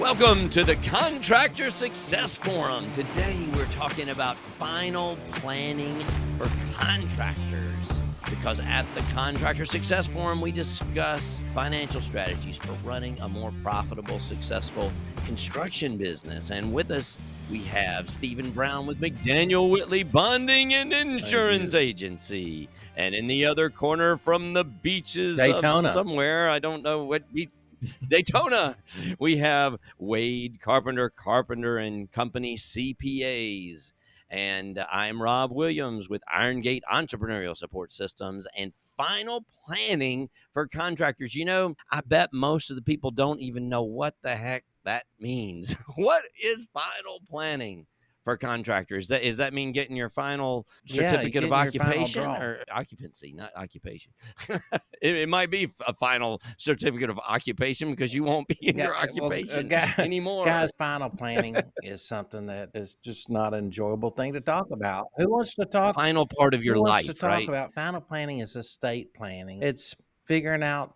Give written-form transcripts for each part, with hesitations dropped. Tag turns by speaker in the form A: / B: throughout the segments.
A: Welcome to the Contractor Success Forum. Today we're talking about final planning for contractors. Because at the Contractor Success Forum, we discuss financial strategies for running a more profitable, successful construction business. And with us, we have Stephen Brown with McDaniel Whitley Bonding and Insurance Agency. And in the other corner from the beaches
B: Daytona.
A: of somewhere, I don't know what beach, Daytona, we have Wade Carpenter and Company CPAs. And I'm Rob Williams with Iron Gate Entrepreneurial Support Systems and final planning for contractors. You know, I bet most of the people don't even know what the heck that means. What is final planning for contractors? Does that mean getting your final certificate of occupation or occupancy, not occupation? It might be a final certificate of occupation because you won't be in your occupation anymore.
B: Guys, final planning is something that is just not an enjoyable thing to talk about. Who wants to talk?
A: Final part of your life,
B: to talk
A: right?
B: about final planning is estate planning. It's figuring out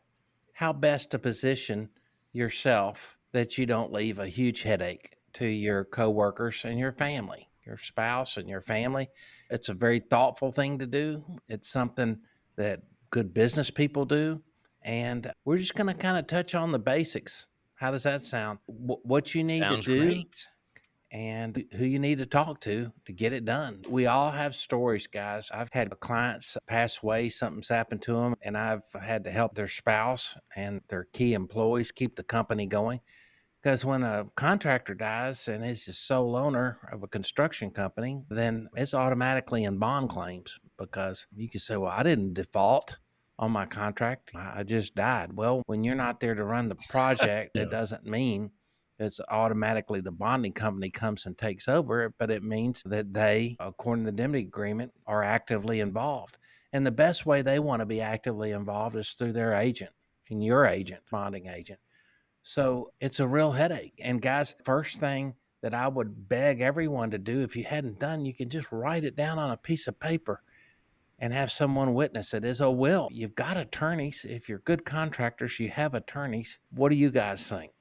B: how best to position yourself that you don't leave a huge headache to your coworkers and your family, your spouse and your family. It's a very thoughtful thing to do. It's something that good business people do. And we're just going to kind of touch on the basics. How does that sound? What you need
A: Sounds
B: to do
A: great.
B: and who you need to talk to get it done. We all have stories, guys. I've had clients pass away, something's happened to them, and I've had to help their spouse and their key employees keep the company going. Because when a contractor dies and is the sole owner of a construction company, then it's automatically in bond claims because you can say, well, I didn't default on my contract. I just died. Well, when you're not there to run the project, it doesn't mean it's automatically the bonding company comes and takes over, but it means that they, according to the indemnity agreement, are actively involved. And the best way they want to be actively involved is through their agent and your agent, bonding agent. So it's a real headache. And guys, first thing that I would beg everyone to do, if you hadn't done, you can just write it down on a piece of paper and have someone witness it, is a will. You've got attorneys. If you're good contractors, you have attorneys. What do you guys think?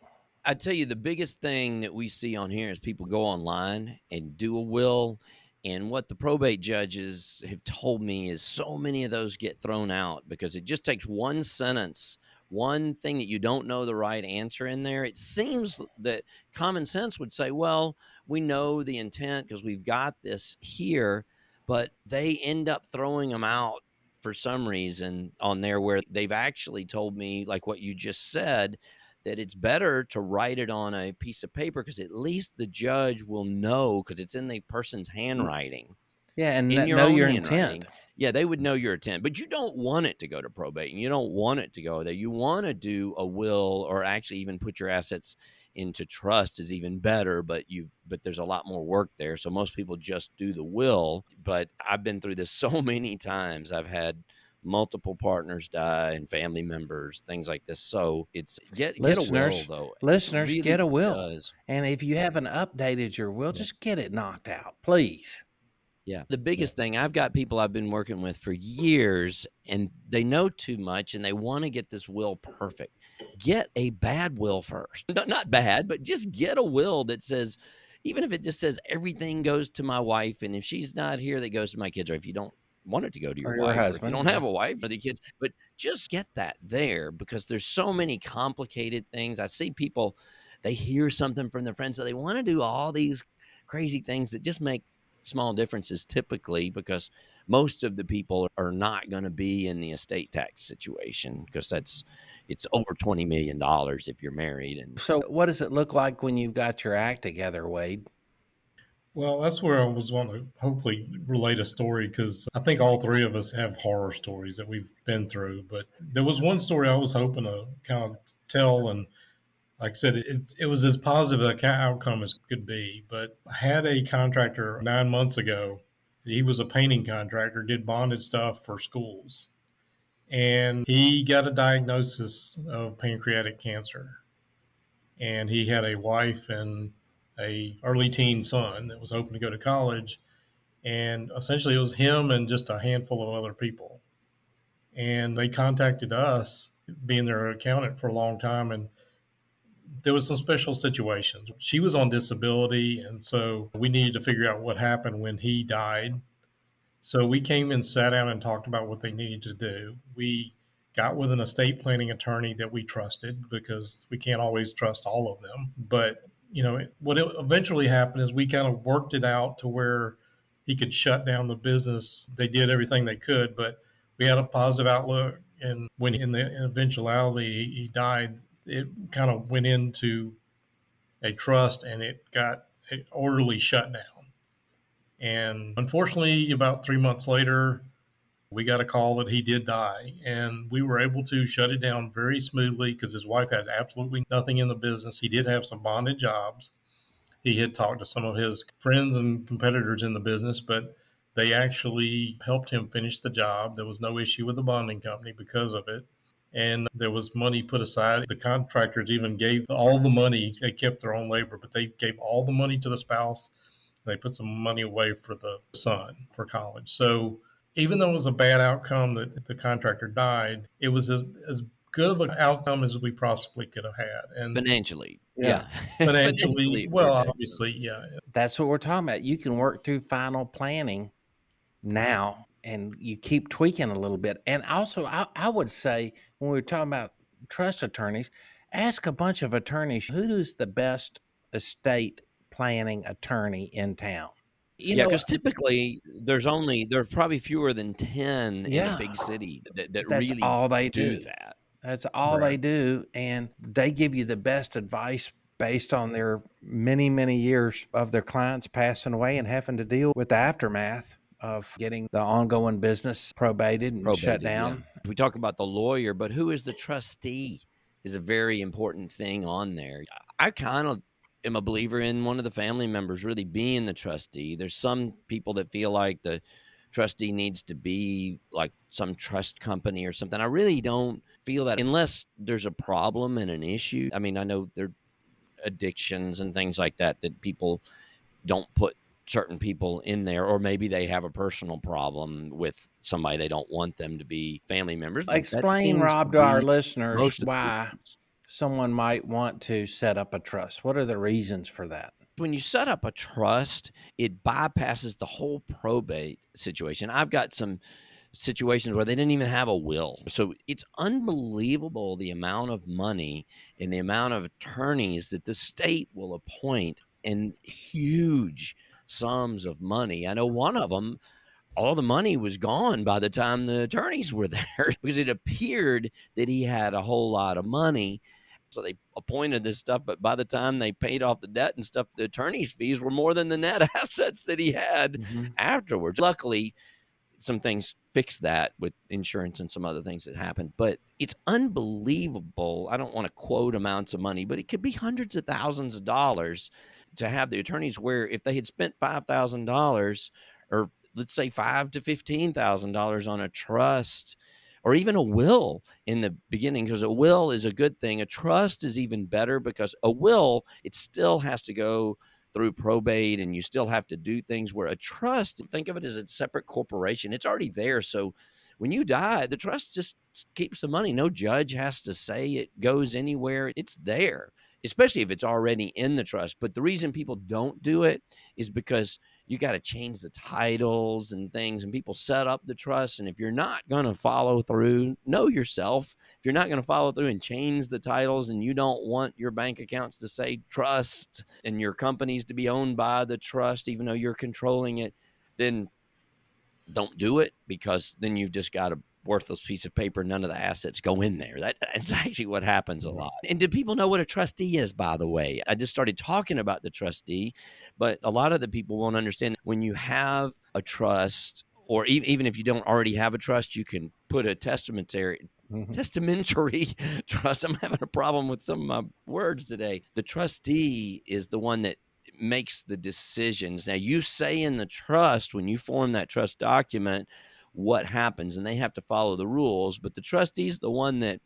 A: I tell you, the biggest thing that we see on here is people go online and do a will. And what the probate judges have told me is so many of those get thrown out because it just takes one sentence, one thing that you don't know the right answer in there. It seems that common sense would say, well, we know the intent because we've got this here, but they end up throwing them out for some reason on there where they've actually told me, like what you just said, that it's better to write it on a piece of paper because at least the judge will know because it's in the person's handwriting.
B: Yeah, and
A: in your
B: know
A: own
B: your
A: handwriting.
B: intent.
A: Yeah, they would know your intent, but you don't want it to go to probate and you don't want it to go there. You want to do a will or actually even put your assets into trust is even better, but there's a lot more work there. So most people just do the will, but I've been through this so many times. I've had multiple partners die and family members, things like this. So it's get a will though.
B: Listeners,
A: Really
B: get a will.
A: does.
B: And if you haven't updated your will, just get it knocked out, please.
A: Yeah. The biggest thing, I've got people I've been working with for years and they know too much and they want to get this will perfect. Get a bad will first. Not bad, but just get a will that says, even if it just says everything goes to my wife and if she's not here, that goes to my kids, or if you don't want it to go to your wife,
B: husband,
A: or if you don't have a wife or the kids, but just get that there because there's so many complicated things. I see people, they hear something from their friends, so they want to do all these crazy things that just make small differences typically because most of the people are not going to be in the estate tax situation because it's over $20 million if you're married. And
B: so what does it look like when you've got your act together, Wade?
C: Well, that's where I was wanting to hopefully relate a story because I think all three of us have horror stories that we've been through. But there was one story I was hoping to kind of tell, and like I said, it was as positive an outcome as could be. But I had a contractor 9 months ago. He was a painting contractor, did bonded stuff for schools, and he got a diagnosis of pancreatic cancer. And he had a wife and a early teen son that was hoping to go to college, and essentially it was him and just a handful of other people. And they contacted us, being their accountant for a long time, and there was some special situations. She was on disability, and so we needed to figure out what happened when he died. So we came and sat down and talked about what they needed to do. We got with an estate planning attorney that we trusted because we can't always trust all of them. But, what eventually happened is we kind of worked it out to where he could shut down the business. They did everything they could, but we had a positive outlook. And when in the eventuality he died, it kind of went into a trust and it got orderly shut down. And unfortunately, about 3 months later, we got a call that he did die. And we were able to shut it down very smoothly because his wife had absolutely nothing in the business. He did have some bonded jobs. He had talked to some of his friends and competitors in the business, but they actually helped him finish the job. There was no issue with the bonding company because of it. And there was money put aside. The contractors even gave all the money. They kept their own labor, but they gave all the money to the spouse. They put some money away for the son for college. So even though it was a bad outcome that the contractor died, it was as good of an outcome as we possibly could have had. And
A: Financially.
B: Yeah.
A: Yeah.
C: financially,
A: Financially, it
C: well,
A: worked out.
C: obviously, yeah.
B: That's what we're talking about. You can work through final planning now and you keep tweaking a little bit. And also, I would say when we were talking about trust attorneys, ask a bunch of attorneys who is the best estate planning attorney in town. You
A: Yeah,
B: know,
A: because typically there's probably fewer than 10 in a
B: yeah,
A: big city that
B: that's
A: really
B: all they
A: do
B: do.
A: that.
B: That's all they
C: Right.
B: do. And they give you the best advice based on their many, many years of their clients passing away and having to deal with the aftermath of getting the ongoing business probated and shut
A: Probated, yeah.
B: down.
A: We talk about the lawyer, but who is the trustee is a very important thing on there. I kind of am a believer in one of the family members really being the trustee. There's some people that feel like the trustee needs to be like some trust company or something. I really don't feel that unless there's a problem and an issue. I mean, I know there are addictions and things like that that people don't put certain people in there, or maybe they have a personal problem with somebody they don't want them to be family members. That
B: Explain,
A: seems to
B: Rob, to our
A: be
B: listeners
A: most of the
B: why
A: reasons.
B: someone might want to set up a trust. What are the reasons for that?
A: When you set up a trust, it bypasses the whole probate situation. I've got some situations where they didn't even have a will. So it's unbelievable the amount of money and the amount of attorneys that the state will appoint, and huge sums of money. I know one of them, all the money was gone by the time the attorneys were there because it appeared that he had a whole lot of money. So they appointed this stuff, but by the time they paid off the debt and stuff, the attorney's fees were more than the net assets that he had
B: Mm-hmm.
A: afterwards. Luckily, some things fixed that with insurance and some other things that happened, but it's unbelievable. I don't want to quote amounts of money, but it could be hundreds of thousands of dollars to have the attorneys, where if they had spent $5,000, or let's say $5,000 to $15,000 on a trust or even a will in the beginning, because a will is a good thing. A trust is even better because a will, it still has to go through probate and you still have to do things, where a trust, think of it as a separate corporation. It's already there. So when you die, the trust just keeps the money. No judge has to say it goes anywhere. It's there, especially if it's already in the trust. But the reason people don't do it is because you got to change the titles and things, and people set up the trust. And if you're not going to follow through, know yourself. If you're not going to follow through and change the titles, and you don't want your bank accounts to say trust and your companies to be owned by the trust, even though you're controlling it, then don't do it, because then you've just got a worthless piece of paper. None of the assets go in there. That's actually what happens a lot. And do people know what a trustee is, by the way? I just started talking about the trustee, but a lot of the people won't understand. When you have a trust, or even if you don't already have a trust, you can put a testamentary trust. I'm having a problem with some of my words today. The trustee is the one that makes the decisions. Now, you say in the trust, when you form that trust document, what happens, and they have to follow the rules, but the trustee is the one that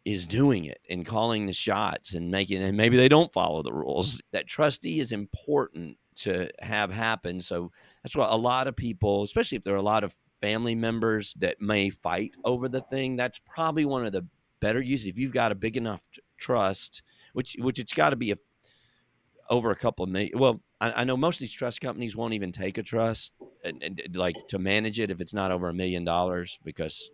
A: is doing it and calling the shots and making, and maybe they don't follow the rules. That trustee is important to have happen. So that's what a lot of people, especially if there are a lot of family members that may fight over the thing, that's probably one of the better uses. If you've got a big enough trust which it's got to be over a couple of million. Well, I know most of these trust companies won't even take a trust and like to manage it if it's not over $1 million because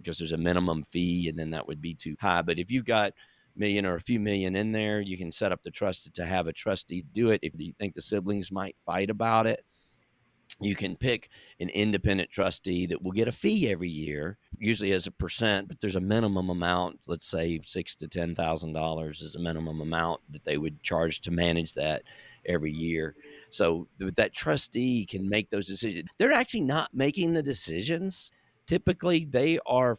A: there's a minimum fee, and then that would be too high. But if you've got million or a few million in there, you can set up the trust to have a trustee do it. If you think the siblings might fight about it, you can pick an independent trustee that will get a fee every year, usually as a percent, but there's a minimum amount. Let's say $6,000 to $10,000 is a minimum amount that they would charge to manage that every year. So that trustee can make those decisions. They're actually not making the decisions. Typically, they are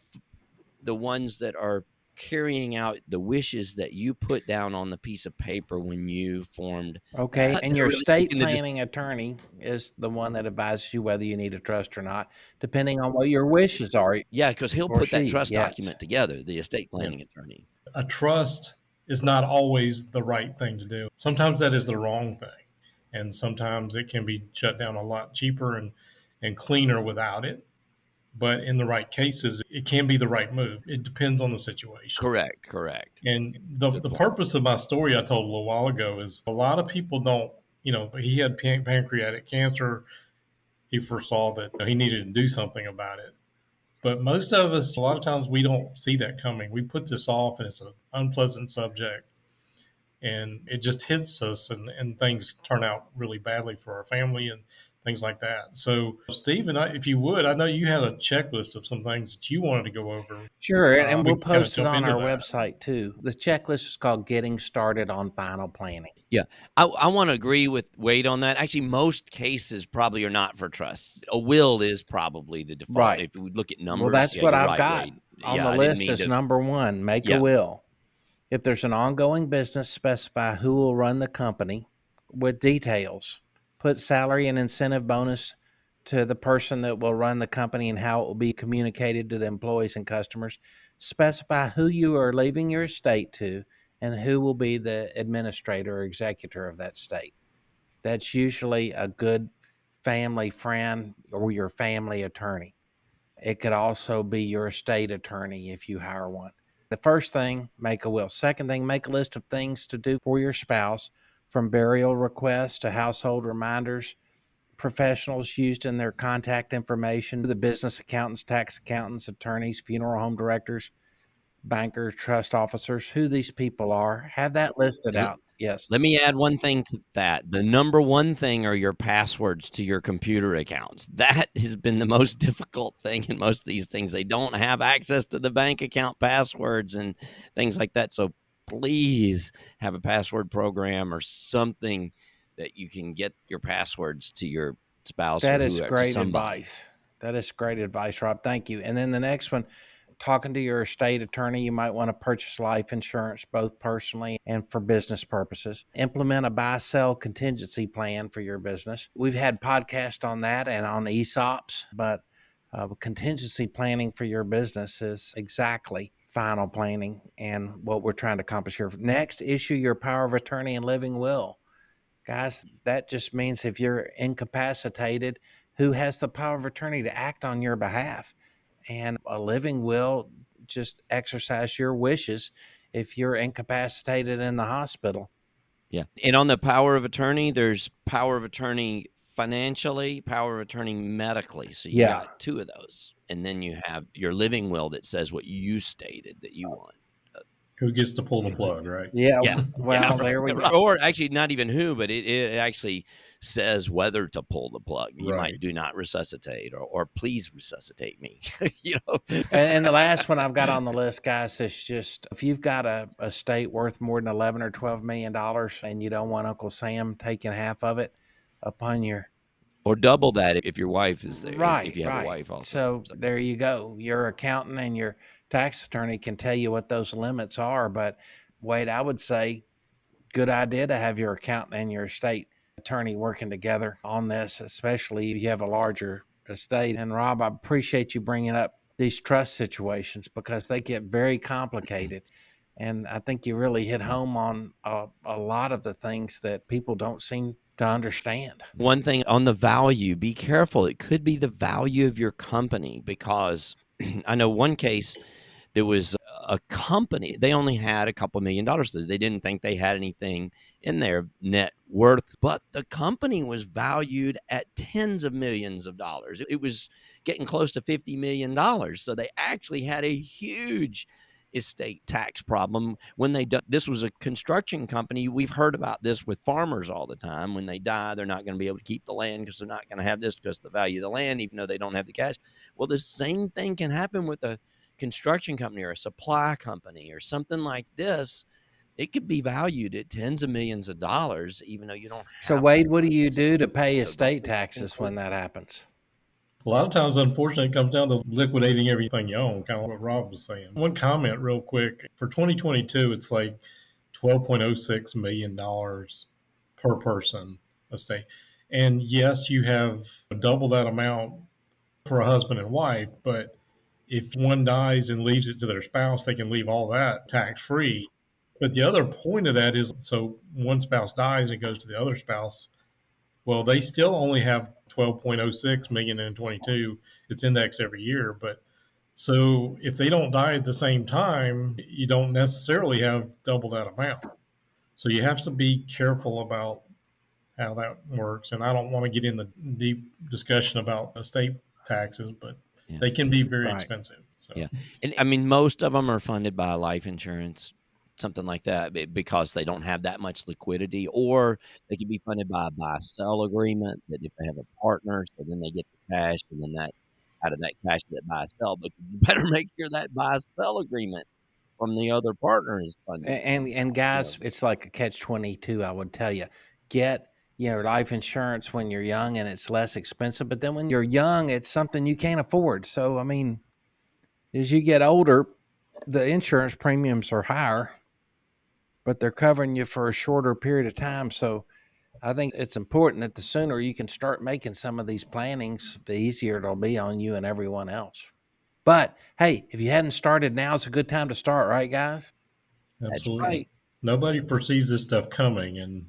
A: the ones that are carrying out the wishes that you put down on the piece of paper when you formed.
B: Okay, and
A: They're
B: your
A: really
B: estate
A: making the
B: planning attorney is the one that advises you whether you need a trust or not, depending on what your wishes are.
A: Yeah, because he'll
B: Or
A: put that
B: she,
A: trust
B: yes.
A: document together, the estate
B: Yep.
A: planning attorney.
C: A trust is not always the right thing to do. Sometimes that is the wrong thing. And sometimes it can be shut down a lot cheaper and cleaner without it. But in the right cases, it can be the right move. It depends on the situation.
A: Correct.
C: And the
A: Good point.
C: purpose of my story I told a little while ago is a lot of people don't, he had pancreatic cancer. He foresaw that he needed to do something about it. But most of us, a lot of times, we don't see that coming. We put this off, and it's an unpleasant subject, and it just hits us, and things turn out really badly for our family and things like that. So, Stephen, if you would, I know you had a checklist of some things that you wanted to go over.
B: Sure, and
C: We
B: we'll
C: can kind of
B: post it
C: jump
B: on
C: into
B: our
C: that.
B: website too. The checklist is called Getting Started on Final Planning.
A: Yeah, I want to agree with Wade on that. Actually, most cases probably are not for trusts. A will is probably the default.
B: Right.
A: If we look at
B: Well,
A: numbers,
B: that's
A: yeah,
B: what
A: you're
B: I've
A: right,
B: got
A: Wade.
B: on
A: Yeah,
B: the
A: I didn't
B: list
A: mean
B: as
A: to.
B: number one, make a
A: Yeah,
B: will. If there's an ongoing business, specify who will run the company with details. Put salary and incentive bonus to the person that will run the company and how it will be communicated to the employees and customers. Specify who you are leaving your estate to and who will be the administrator or executor of that estate. That's usually a good family friend or your family attorney. It could also be your estate attorney if you hire one. The first thing, make a will. Second thing, make a list of things to do for your spouse, from burial requests to household reminders, professionals used in their contact information, the business accountants, tax accountants, attorneys, funeral home directors, bankers, trust officers, who these people are. Have that listed
A: and
B: out. Yes.
A: let me add one thing to that. The number one thing are your passwords to your computer accounts. That has been the most difficult thing in most of these things. They don't have access to the bank account passwords and things like that. So please have a password program or something that you can get your passwords to your spouse or
B: That is
A: whoever, to
B: great
A: somebody.
B: advice. That is great advice, Rob. Thank you. And then the next one, talking to your estate attorney, you might want to purchase life insurance, both personally and for business purposes. Implement a buy sell contingency plan for your business. We've had podcasts on that and on ESOPs, but contingency planning for your business is exactly final planning and what we're trying to accomplish here. Next, issue your power of attorney and living will. Guys, that just means if you're incapacitated, who has the power of attorney to act on your behalf? And a living will just exercise your wishes if you're incapacitated in the hospital.
A: Yeah. And on the power of attorney, there's power of attorney financially, power of attorney medically. So you
B: Yeah.
A: got two of those. And then you have your living will that says what you stated that you want.
C: Who gets to pull the plug, right?
B: Yeah.
A: Yeah. Yeah.
B: Well, there we go.
A: Or actually, not even who, but it actually says whether to pull the plug. You
C: Right.
A: might do not resuscitate or please resuscitate me. you know?
B: And the last one I've got on the list, guys, is just if you've got a estate worth more than 11 or $12 million and you don't want Uncle Sam taking half of it upon your
A: Or double that if your wife is there, if
B: Right,
A: you have a
B: right.
A: wife also.
B: So
A: So,
B: there you go. Your accountant and your tax attorney can tell you what those limits are. But Wade, I would say good idea to have your accountant and your estate attorney working together on this, especially if you have a larger estate. And Rob, I appreciate you bringing up these trust situations because they get very complicated. And I think you really hit home on a lot of the things that people don't seem to understand.
A: one thing on the value, be careful. It could be the value of your company because I know one case there was a company, they only had a couple $1 million. They didn't think they had anything in their net worth, but the company was valued at tens of millions of dollars. It was getting close to $50 million. So they actually had a huge estate tax problem when they this was a construction company. We've heard about this with farmers all the time. When they die, they're not going to be able to keep the land because they're not going to have this because the value of the land, even though they don't have the cash. Well, the same thing can happen with a construction company or a supply company or something like this. It could be valued at tens of millions of dollars, even though you don't
B: So,
A: have
B: Wade,
A: that
B: what do you
A: purpose.
B: do to pay
A: So don't
B: estate taxes when
A: conclude.
B: that happens?
C: A lot of times, unfortunately, it comes down to liquidating everything you own, kind of what Rob was saying. One comment, real quick. For 2022, it's like $12.06 million per person estate. And yes, you have double that amount for a husband and wife, but if one dies and leaves it to their spouse, they can leave all that tax free. But the other point of that is so one spouse dies and goes to the other spouse, well, they still only have 12.06 million in 22. It's indexed every year, but so if they don't die at the same time, you don't necessarily have double that amount. So you have to be careful about how that works. And I don't want to get in the deep discussion about estate taxes, but
A: Yeah.
C: they can be very
B: Right.
C: expensive. So
A: Yeah. And I mean, most of them are funded by life insurance, something like that, because they don't have that much liquidity, or they can be funded by a buy-sell agreement that if they have a partner, so then they get the cash, and then that out of that cash, that buy-sell. But you better make sure that buy-sell agreement from the other partner is funded.
B: And guys, it's like a catch-22. I would tell you, get life insurance when you're young and it's less expensive. But then when you're young, it's something you can't afford. So I mean, as you get older, the insurance premiums are higher, but they're covering you for a shorter period of time. So I think it's important that the sooner you can start making some of these plannings, the easier it'll be on you and everyone else. But hey, if you hadn't started, now it's a good time to start, right, guys?
A: That's
C: absolutely.
A: right.
C: Nobody foresees this stuff coming, and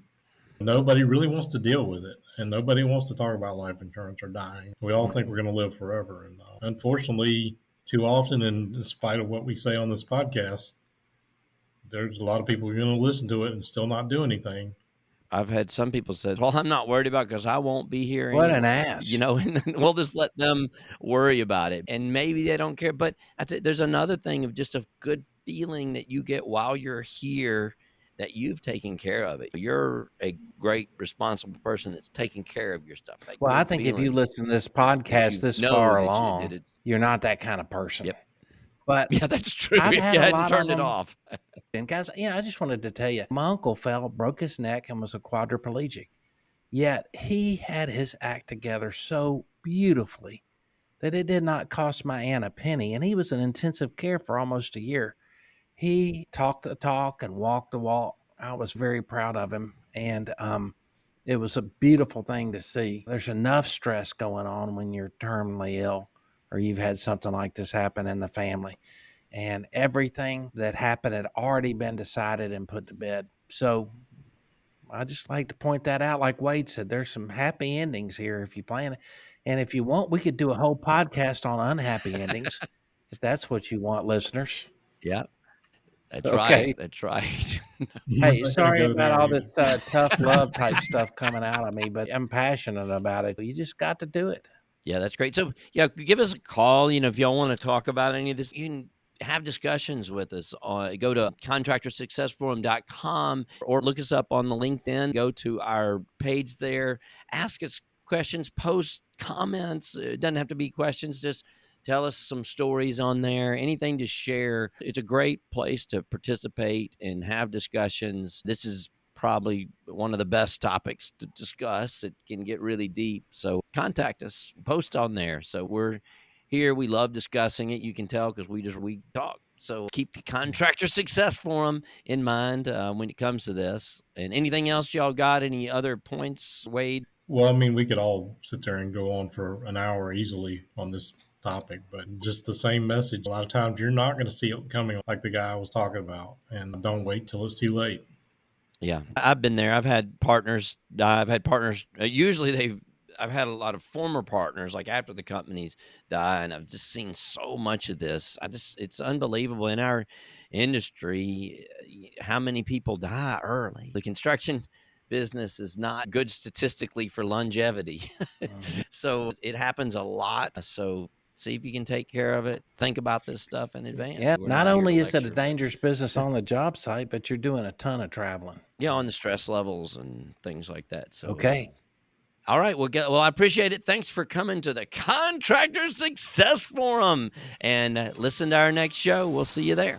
C: nobody really wants to deal with it. And nobody wants to talk about life insurance or dying. We all think we're going to live forever. And unfortunately, too often, and in spite of what we say on this podcast, there's a lot of people who are going to listen to it and still not do anything.
A: I've had some people say, "Well, I'm not worried about because I won't be here
B: What an
A: anyway,"
B: ass.
A: and then we'll just let them worry about it, and maybe they don't care. But there's another thing of just a good feeling that you get while you're here that you've taken care of it. You're a great responsible person that's taking care of your stuff. That
B: Well, I
A: good
B: think if you
A: feeling
B: listen to this
A: that
B: podcast
A: you
B: this
A: know
B: far
A: that you did
B: along,
A: it.
B: you're not that kind of person.
A: Yep.
B: But
A: Yeah, that's true.
B: I've
A: If
B: had
A: you
B: a
A: hadn't
B: lot of
A: turned it
B: them.
A: off.
B: And guys, I just wanted to tell you, my uncle fell, broke his neck, and was a quadriplegic. Yet he had his act together so beautifully that it did not cost my aunt a penny. And he was in intensive care for almost a year. He talked the talk and walked the walk. I was very proud of him. And it was a beautiful thing to see. There's enough stress going on when you're terminally ill or you've had something like this happen in the family. And everything that happened had already been decided and put to bed. So I just like to point that out. Like Wade said, there's some happy endings here if you plan it. And if you want, we could do a whole podcast on unhappy endings if that's what you want, listeners.
A: Yeah, that's right.
B: Okay.
A: That's right.
C: We're
B: Hey,
C: not going to
B: sorry
C: go
B: about
C: there
B: all this
C: either.
B: tough love type stuff coming out of me, but I'm passionate about it. You just got to do it.
A: Yeah, that's great. So, yeah, give us a call. If y'all want to talk about any of this, you can have discussions with us. Go to contractorsuccessforum.com or look us up on the LinkedIn. Go to our page there. Ask us questions, post comments. It doesn't have to be questions. Just tell us some stories on there, anything to share. It's a great place to participate and have discussions. This is probably one of the best topics to discuss. It can get really deep. So contact us, post on there. So we're here. We love discussing it. You can tell because we talk. So keep the Contractor Success Forum in mind when it comes to this. And anything else y'all got? Any other points, Wade?
C: Well, I mean, we could all sit there and go on for an hour easily on this topic, but just the same message. A lot of times you're not going to see it coming like the guy I was talking about, and don't wait till it's too late.
A: Yeah, I've been there. I've had partners die. I've had partners. Usually I've had a lot of former partners, like after the companies die, and I've just seen so much of this. It's unbelievable in our industry how many people die early. The construction business is not good statistically for longevity. So it happens a lot. So see if you can take care of it. Think about this stuff in advance.
B: Yeah,
A: We're
B: not
A: not here to
B: only is it a
A: lecture, but
B: dangerous business on the job site, but you're doing a ton of traveling.
A: yeah, on the stress levels and things like that. So
B: Okay.
A: all right, well, I appreciate it. Thanks for coming to the Contractor Success Forum, and listen to our next show. We'll see you there.